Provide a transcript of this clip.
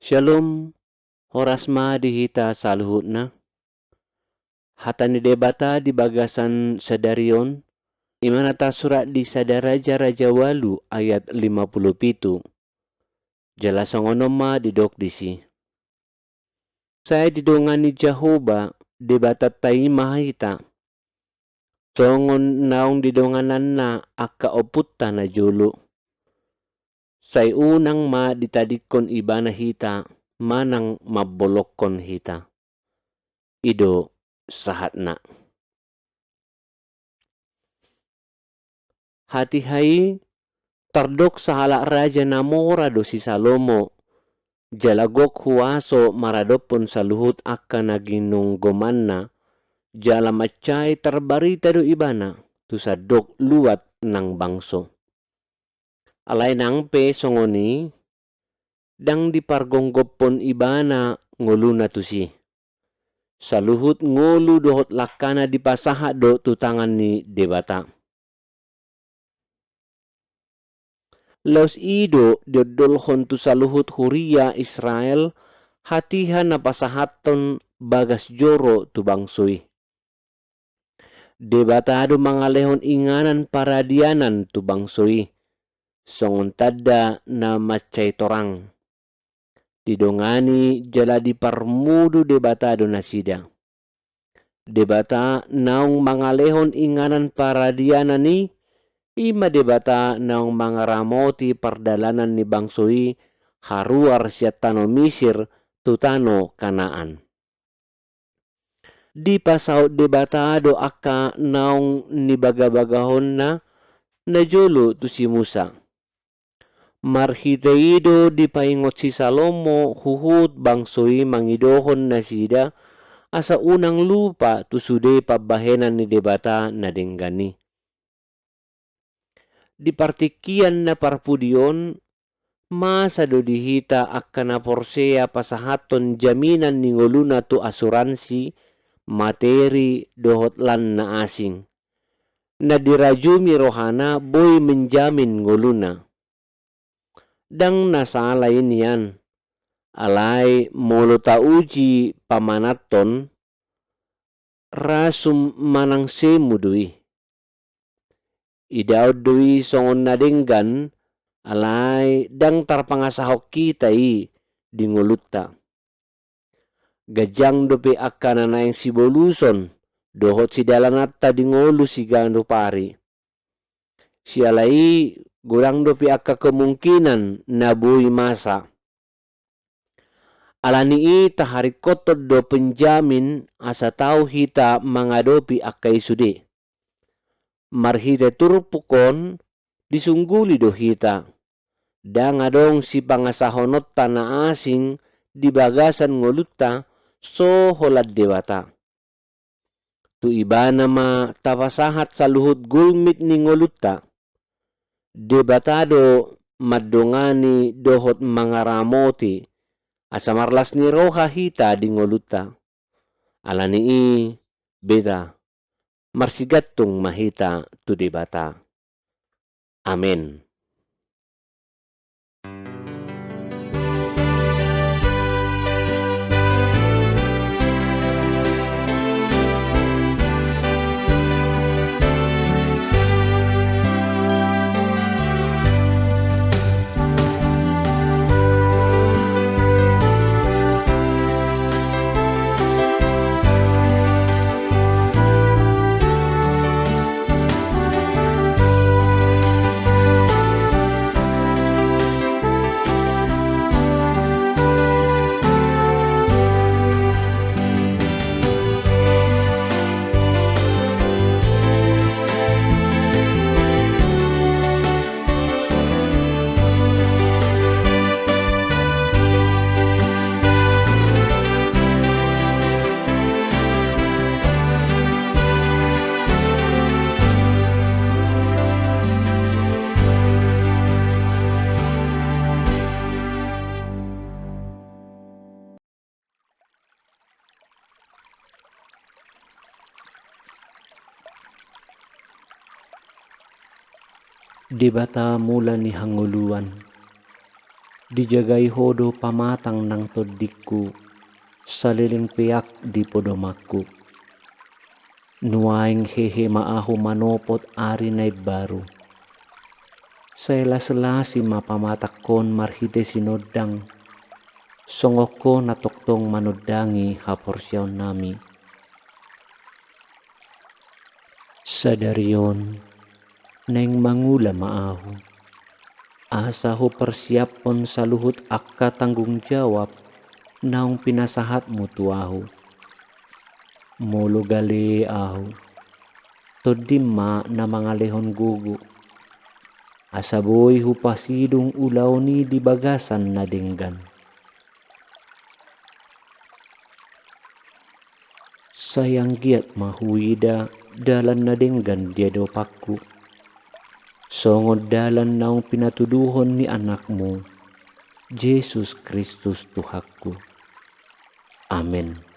Shalom, horas ma dihita saluhut na. Hata ni debata di bagasan sadarion, imanata surat di Sadaraja Raja Walu ayat 57. Jalasongono ma didok disi. Saya didongani Jehovah debata tai mahita. Songon naong didonganan na akka oputta na julu. Say unang ma ditadikon ibana hita, manang mabolokon hita. Ido sahatna. Hati hai tardok sahala raja namora do si Salomo. Jalagok huaso maradopon saluhut akka naginung gomanna. Jala macai terbarita do ibana. Tu sadok luat nang bangso. Alay nang pe songoni. Dang dipargonggopon ibana ngoluna tu si. Saluhut ngolu dohot lakana dipasaha do tu tangan ni debata. Laus ido dodolhon tu saluhut huria Israel hatihan napasahaton bagas joro tu bangsui. Debatado mangalehon inganan paradianan tu bangsui. Songon tada na macai torang. Didongani jala diparmudu debatado nasida. Debata naung mangalehon inganan paradianan ni ima debata naung mangaramoti pardalanan ni bangsui haruar siatano Misir tutano Kanaan. Di pasaut debatado akka naung ni bagabagahon na najolo tu si Musa. Marhiteido di paingot si Salomo huhut bangsui mangidohon na sida asa unang lupa tu sude pabahenan ni debata na denggani. Di partikian na parpudion masa do dihita akka na porsea pasahaton jaminan ni ngoluna tu asuransi materi dohot lan na asing. Na dirajumi rohana boy menjamin ngoluna. Dang nasala inian. Alay molo tauji pamanaton rasum manang semudui. Idaud dui songon nadenggan alay dang tarpangasahok kita di ngolutta. Gajang dope akka nanayang siboluson dohot si dalanatta di ngolu si gando pari. Si alay gurang dope akka kemungkinan nabui masa. Alani tahari kotod do penjamin asa tau hita mangadopi akka isude. Marhita turpukon disungguli do hita. Dang adong si pangasahonot tanah asing di bagasan ngolutta so holad dewata. Tu ibana ma tapasahat saluhut gulmit ni ngolutta. Debatado madongani dohot mangaramoti asa marlas ni roha hita di ngolutta. Alani beta marsigattung mahita tu debata. Amen. Debata mula ni hanguluan. Dijagai hodo pamatang ng toddiku, saliling piyak di podomaku. Nuaing hehe maahu manopot ari na baru. Sa elas-lasi mapamatakon marhite sinodang. Songok ko natoktong manudangi haporsyaw nami. Sadaryon, neng mangula maahu. Asa ho persiapon sa luhut akka tanggung jawab naong pinasahat mo tuahu. Molo gali ahu. Todima na mga lehon gugu. Asaboy hupasidong ulaw ni di bagasan na dinggan. Sayang giat mahuida dalan na dinggan dia dopakku. Songod dalan naong pinatuduhon ni anakmu, Jesus Kristus Tuhakku. Amen.